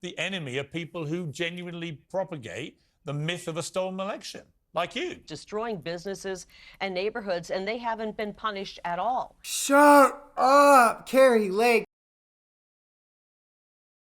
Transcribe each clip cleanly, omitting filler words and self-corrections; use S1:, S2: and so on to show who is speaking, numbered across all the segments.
S1: the enemy are people who genuinely propagate the myth of a stolen election, like you.
S2: Destroying businesses and neighborhoods, and they haven't been punished at all.
S3: Shut up, Kari Lake.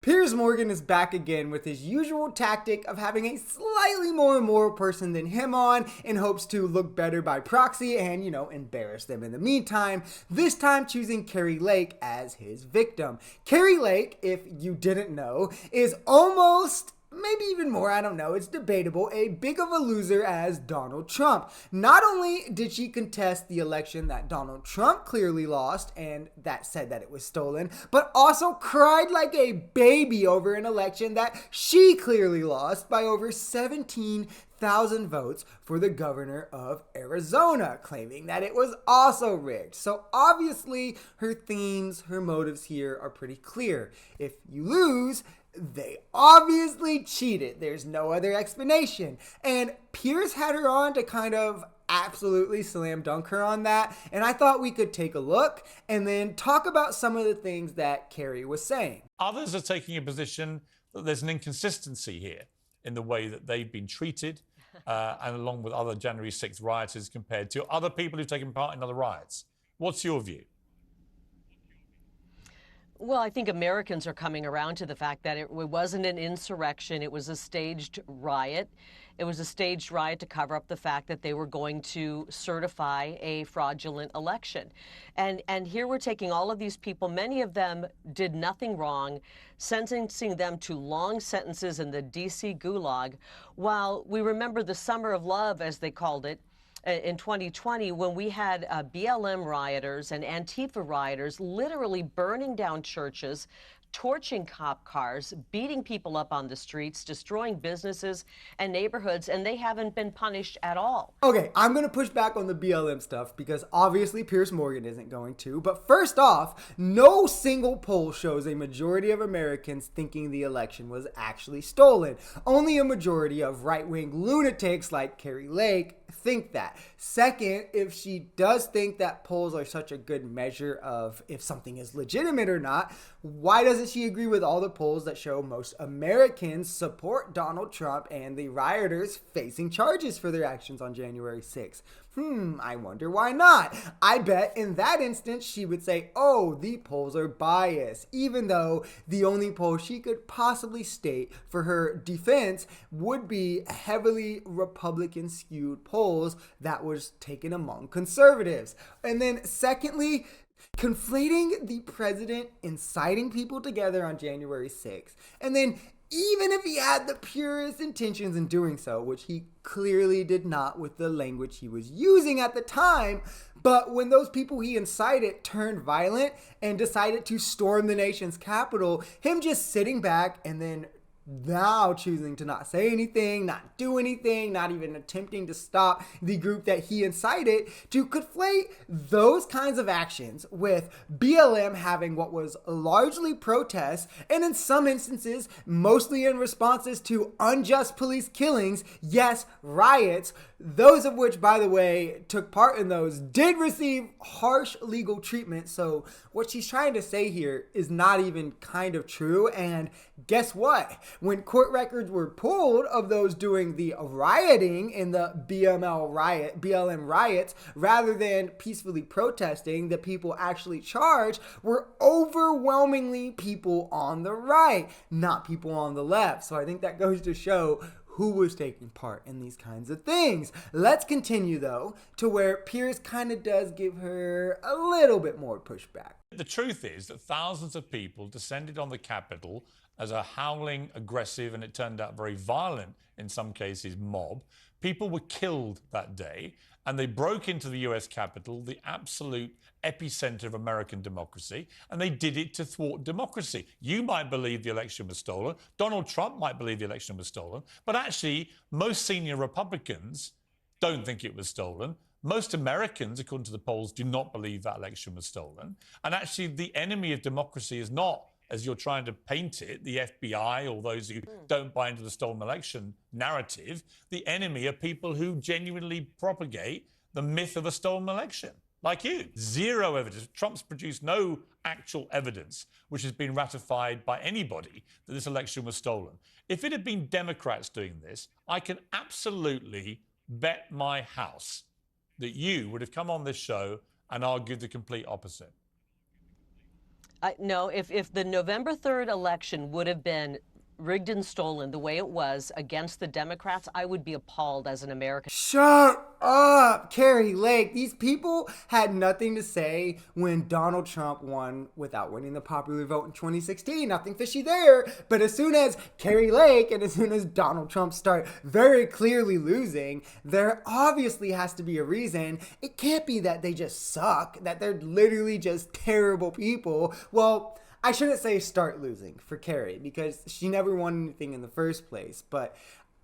S3: Piers Morgan is back again with his usual tactic of having a slightly more immoral person than him on in hopes to look better by proxy and, embarrass them in the meantime, this time choosing Kari Lake as his victim. Kari Lake, if you didn't know, is almost, maybe even more, I don't know, it's debatable, a big of a loser as Donald Trump. Not only did she contest the election that Donald Trump clearly lost and that said that it was stolen, but also cried like a baby over an election that she clearly lost by over 17,000 votes for the governor of Arizona, claiming that it was also rigged. So obviously her themes, her motives here are pretty clear. If you lose, they obviously cheated. There's no other explanation. And Piers had her on to kind of absolutely slam dunk her on that. And I thought we could take a look and then talk about some of the things that Kari was saying.
S1: Others are taking a position that there's an inconsistency here in the way that they've been treated, and along with other January 6th rioters compared to other people who've taken part in other riots. What's your view?
S2: Well, I think Americans are coming around to the fact that it wasn't an insurrection. It was a staged riot. It was a staged riot to cover up the fact that they were going to certify a fraudulent election. And here we're taking all of these people, many of them did nothing wrong, sentencing them to long sentences in the D.C. gulag, while we remember the Summer of Love, as they called it, in 2020, when we had BLM rioters and Antifa rioters literally burning down churches, torching cop cars, beating people up on the streets, destroying businesses and neighborhoods, and they haven't been punished at all.
S3: Okay, I'm going to push back on the BLM stuff because obviously Piers Morgan isn't going to. But first off, no single poll shows a majority of Americans thinking the election was actually stolen. Only a majority of right-wing lunatics like Kari Lake think that. Second, if she does think that polls are such a good measure of if something is legitimate or not, why doesn't she agree with all the polls that show most Americans support Donald Trump and the rioters facing charges for their actions on January 6th? I wonder why not. I bet in that instance she would say, oh, the polls are biased, even though the only poll she could possibly state for her defense would be heavily Republican skewed polls that was taken among conservatives. And then secondly, conflating the president inciting people together on January 6th and then even if he had the purest intentions in doing so, which he clearly did not with the language he was using at the time, but when those people he incited turned violent and decided to storm the nation's capital, him just sitting back and then now choosing to not say anything, not do anything, not even attempting to stop the group that he incited, to conflate those kinds of actions with BLM having what was largely protests and in some instances mostly in responses to unjust police killings, yes, riots, those of which, by the way, took part in those did receive harsh legal treatment. So what she's trying to say here is not even kind of true. And guess what? When court records were pulled of those doing the rioting in the BLM riots, rather than peacefully protesting, the people actually charged were overwhelmingly people on the right, not people on the left. So I think that goes to show who was taking part in these kinds of things. Let's continue, though, to where Piers kind of does give her a little bit more pushback.
S1: The truth is that thousands of people descended on the Capitol as a howling, aggressive, and it turned out very violent, in some cases, mob. People were killed that day, and they broke into the US Capitol, the absolute epicenter of American democracy, and they did it to thwart democracy. You might believe the election was stolen. Donald Trump might believe the election was stolen. But actually, most senior Republicans don't think it was stolen. Most Americans, according to the polls, do not believe that election was stolen. And actually, the enemy of democracy is not, as you're trying to paint it, the FBI or those who don't buy into the stolen election narrative. The enemy are people who genuinely propagate the myth of a stolen election, like you. Zero evidence. Trump's produced no actual evidence which has been ratified by anybody that this election was stolen. If it had been Democrats doing this, I can absolutely bet my house that you would have come on this show and argued the complete opposite.
S2: No, if the November 3rd election would have been rigged and stolen the way it was against the Democrats, I would be appalled as an American.
S3: Shut up, Kari Lake. These people had nothing to say when Donald Trump won without winning the popular vote in 2016. Nothing fishy there. But as soon as Kari Lake and as soon as Donald Trump start very clearly losing, there obviously has to be a reason. It can't be that they just suck, that they're literally just terrible people. Well, I shouldn't say start losing for Kari because she never won anything in the first place. But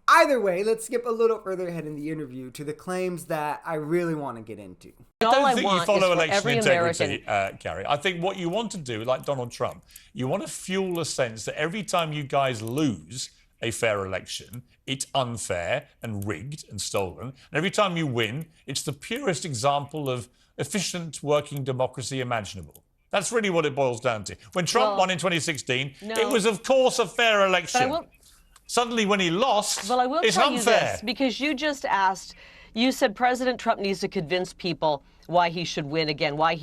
S3: either way, let's skip a little further ahead in the interview to the claims that I really want to get into.
S1: I don't think you follow election integrity, Kari. I think what you want to do, like Donald Trump, you want to fuel a sense that every time you guys lose a fair election, it's unfair and rigged and stolen. And every time you win, it's the purest example of efficient working democracy imaginable. That's really what it boils down to. When Trump won in 2016, it was, of course, a fair election. Suddenly, when he lost, it's unfair.
S2: Well, I will tell you this, because you just asked, you said President Trump needs to convince people why he should win again, why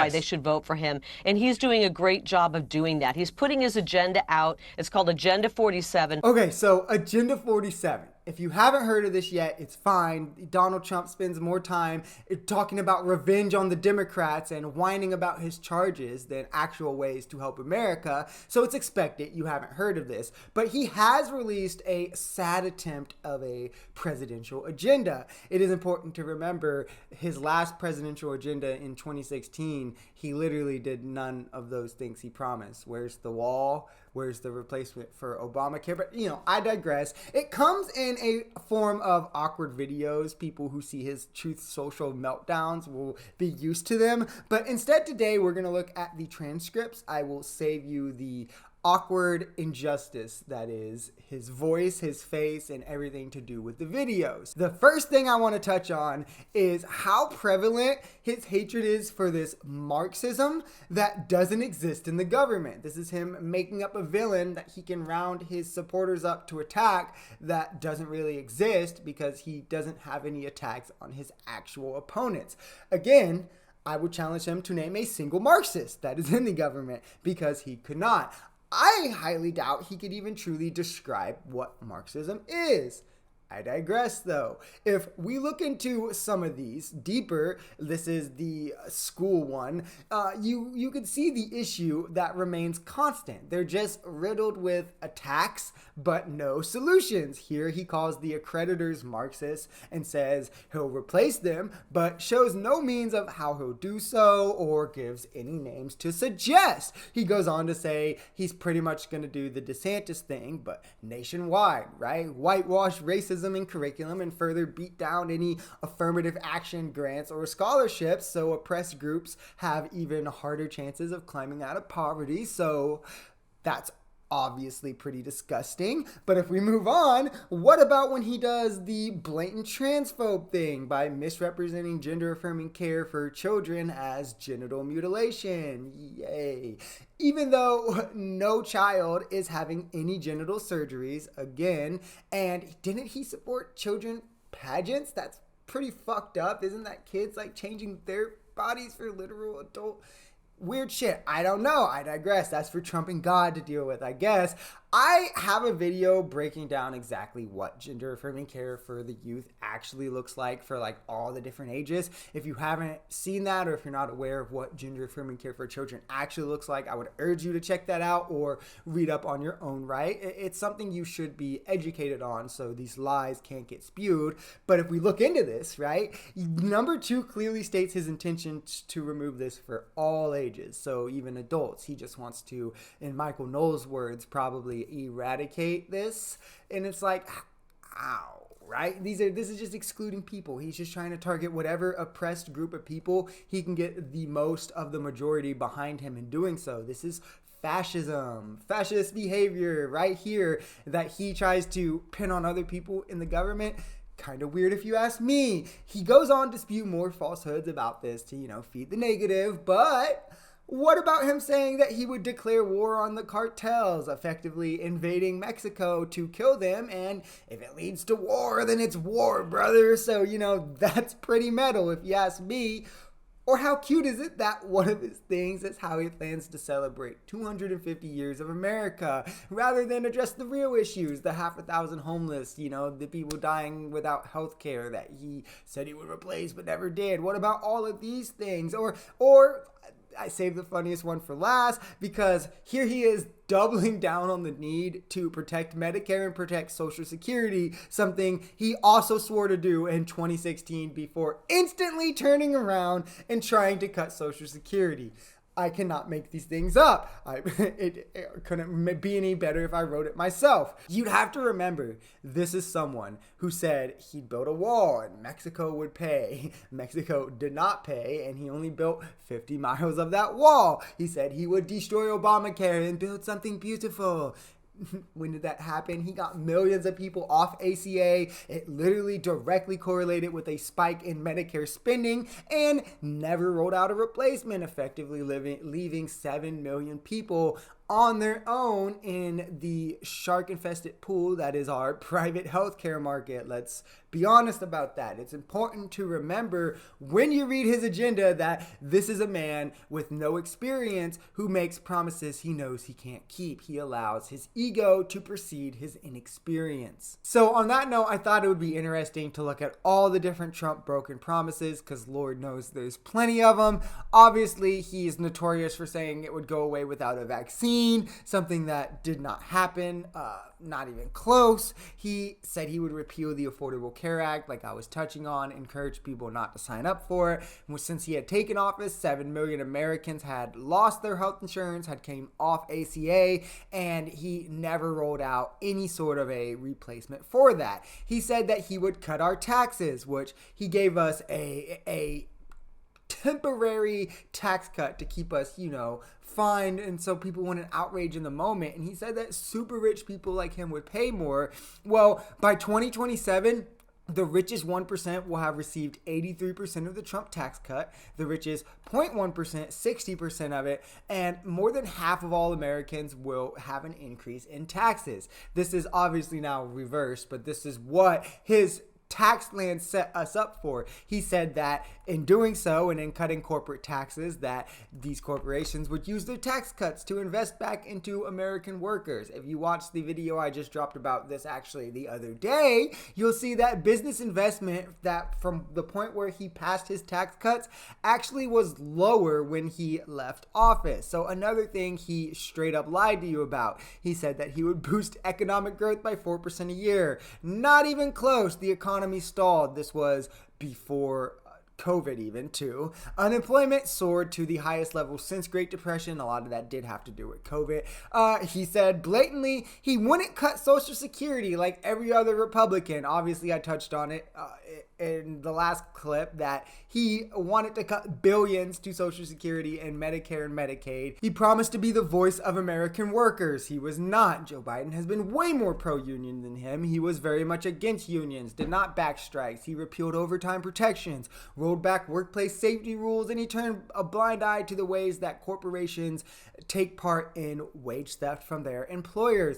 S2: they should vote for him. And he's doing a great job of doing that. He's putting his agenda out. It's called Agenda 47.
S3: Okay, so Agenda 47. If you haven't heard of this yet, it's fine. Donald Trump spends more time talking about revenge on the Democrats and whining about his charges than actual ways to help America. So it's expected you haven't heard of this. But he has released a sad attempt of a presidential agenda. It is important to remember his last presidential agenda in 2016, he literally did none of those things he promised. Where's the wall? Where's the replacement for Obamacare? But, I digress. It comes in a form of awkward videos. People who see his Truth Social meltdowns will be used to them. But instead today, we're going to look at the transcripts. I will save you the awkward injustice that is his voice, his face, and everything to do with the videos. The first thing I want to touch on is how prevalent his hatred is for this Marxism that doesn't exist in the government. This is him making up a villain that he can round his supporters up to attack that doesn't really exist because he doesn't have any attacks on his actual opponents. Again, I would challenge him to name a single Marxist that is in the government because he could not. I highly doubt he could even truly describe what Marxism is. I digress, though. If we look into some of these deeper, this is the school one, you can see the issue that remains constant. They're just riddled with attacks, but no solutions. Here he calls the accreditors Marxists and says he'll replace them, but shows no means of how he'll do so or gives any names to suggest. He goes on to say he's pretty much going to do the DeSantis thing, but nationwide, right? Whitewash racism in curriculum and further beat down any affirmative action grants or scholarships so oppressed groups have even harder chances of climbing out of poverty. So that's obviously pretty disgusting. But if we move on, what about when he does the blatant transphobe thing by misrepresenting gender affirming care for children as genital mutilation? Yay. Even though no child is having any genital surgeries again, and didn't he support children pageants? That's pretty fucked up. Isn't that kids like changing their bodies for literal adult weird shit? I don't know. I digress. That's for Trump and God to deal with, I guess. I have a video breaking down exactly what gender affirming care for the youth actually looks like for like all the different ages. If you haven't seen that, or if you're not aware of what gender affirming care for children actually looks like, I would urge you to check that out or read up on your own right. It's something you should be educated on so these lies can't get spewed. But if we look into this, right, number 2 clearly states his intention to remove this for all ages. So even adults, he just wants to, in Michael Knowles' words, probably eradicate this. And it's like, ow, right? This is just excluding people. He's just trying to target whatever oppressed group of people he can get the most of the majority behind him in doing so. This is fascism, fascist behavior right here that he tries to pin on other people in the government. Kind of weird if you ask me. He goes on to spew more falsehoods about this to, feed the negative, but what about him saying that he would declare war on the cartels, effectively invading Mexico to kill them, and if it leads to war, then it's war, brother. So, that's pretty metal if you ask me. Or how cute is it that one of his things is how he plans to celebrate 250 years of America rather than address the real issues, the 500,000 homeless, the people dying without health care that he said he would replace but never did. What about all of these things? Or I saved the funniest one for last because here he is doubling down on the need to protect Medicare and protect Social Security, something he also swore to do in 2016 before instantly turning around and trying to cut Social Security. I cannot make these things up. It couldn't be any better if I wrote it myself. You'd have to remember, this is someone who said he'd build a wall and Mexico would pay. Mexico did not pay, and he only built 50 miles of that wall. He said he would destroy Obamacare and build something beautiful. When did that happen? He got millions of people off ACA. It literally directly correlated with a spike in Medicare spending and never rolled out a replacement, effectively leaving 7 million people on their own in the shark-infested pool that is our private healthcare market. Let's be honest about that. It's important to remember when you read his agenda that this is a man with no experience who makes promises he knows he can't keep. He allows his ego to precede his inexperience. So on that note, I thought it would be interesting to look at all the different Trump broken promises because Lord knows there's plenty of them. Obviously, he's notorious for saying it would go away without a vaccine. Something that did not happen, not even close. He said he would repeal the Affordable Care Act, like I was touching on, encourage people not to sign up for it. And since he had taken office, 7 million Americans had lost their health insurance, had came off ACA, and he never rolled out any sort of a replacement for that. He said that he would cut our taxes, which he gave us a temporary tax cut to keep us, fined, and so people want an outrage in the moment. And he said that super rich people like him would pay more. Well, by 2027, the richest 1% will have received 83% of the Trump tax cut. The richest 0.1%, 60% of it. And more than half of all Americans will have an increase in taxes. This is obviously now reversed, but this is what his tax plan set us up for. He said that in doing so and in cutting corporate taxes, that these corporations would use their tax cuts to invest back into American workers. If you watch the video I just dropped about this actually the other day, you'll see that business investment that from the point where he passed his tax cuts actually was lower when he left office. So another thing he straight up lied to you about. He said that he would boost economic growth by 4% a year. Not even close. The economy stalled. This was before COVID even too. Unemployment soared to the highest level since Great Depression. A lot of that did have to do with COVID. He said blatantly he wouldn't cut Social Security like every other Republican. Obviously, I touched on it in the last clip that he wanted to cut billions to Social Security and Medicare and Medicaid. He promised to be the voice of American workers. He was not. Joe Biden has been way more pro-union than him. He was very much against unions, did not back strikes. He repealed overtime protections, rolled back workplace safety rules, and he turned a blind eye to the ways that corporations take part in wage theft from their employers.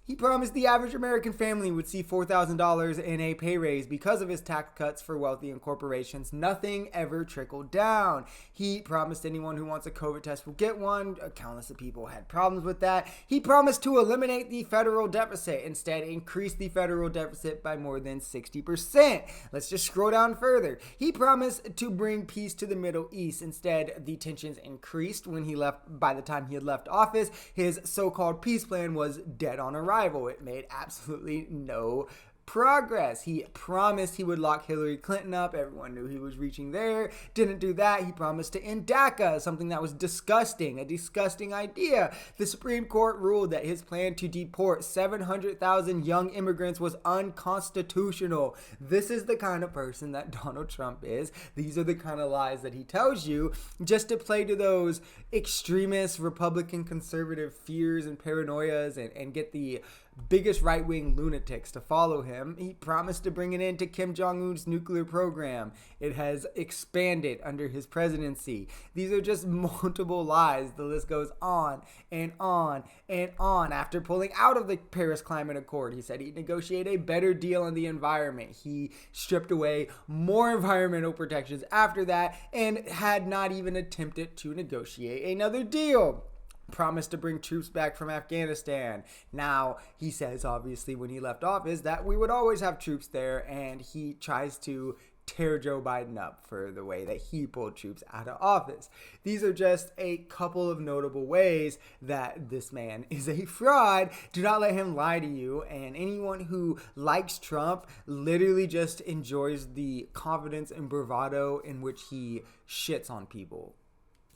S3: He promised the average American family would see $4,000 in a pay raise because of his tax cuts for wealthy and corporations. Nothing ever trickled down. He promised anyone who wants a COVID test will get one. Countless of people had problems with that. He promised to eliminate the federal deficit. Instead, increase the federal deficit by more than 60%. Let's just scroll down further. He promised to bring peace to the Middle East. Instead, the tensions increased when he left. By the time he had left office, his so-called peace plan was dead on arrival. It made absolutely no progress. He promised he would lock Hillary Clinton up. Everyone knew he was reaching there. Didn't do that. He promised to end DACA, something that was disgusting, a disgusting idea. The Supreme Court ruled that his plan to deport 700,000 young immigrants was unconstitutional. This is the kind of person that Donald Trump is. These are the kind of lies that he tells you just to play to those extremist Republican conservative fears and paranoias and get the biggest right-wing lunatics to follow him. He promised to bring an end to Kim Jong-un's nuclear program. It has expanded under his presidency. These are just multiple lies. The list goes on and on and on. After pulling out of the Paris Climate Accord, he said he'd negotiate a better deal on the environment. He stripped away more environmental protections after that and had not even attempted to negotiate another deal. Promised to bring troops back from Afghanistan. Now, he says, obviously, when he left office, that we would always have troops there, and he tries to tear Joe Biden up for the way that he pulled troops out of office. These are just a couple of notable ways that this man is a fraud. Do not let him lie to you. And anyone who likes Trump literally just enjoys the confidence and bravado in which he shits on people,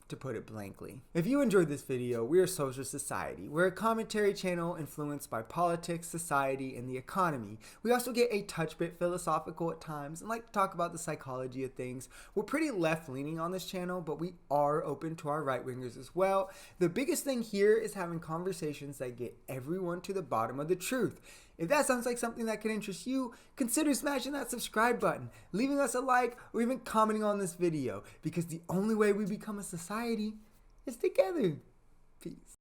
S3: to put it blankly. If you enjoyed this video, we are Social Society. We're a commentary channel influenced by politics, society, and the economy. We also get a touch bit philosophical at times and like to talk about the psychology of things. We're pretty left-leaning on this channel, but we are open to our right-wingers as well. The biggest thing here is having conversations that get everyone to the bottom of the truth. If that sounds like something that could interest you, consider smashing that subscribe button, leaving us a like, or even commenting on this video, because the only way we become a society is together. Peace.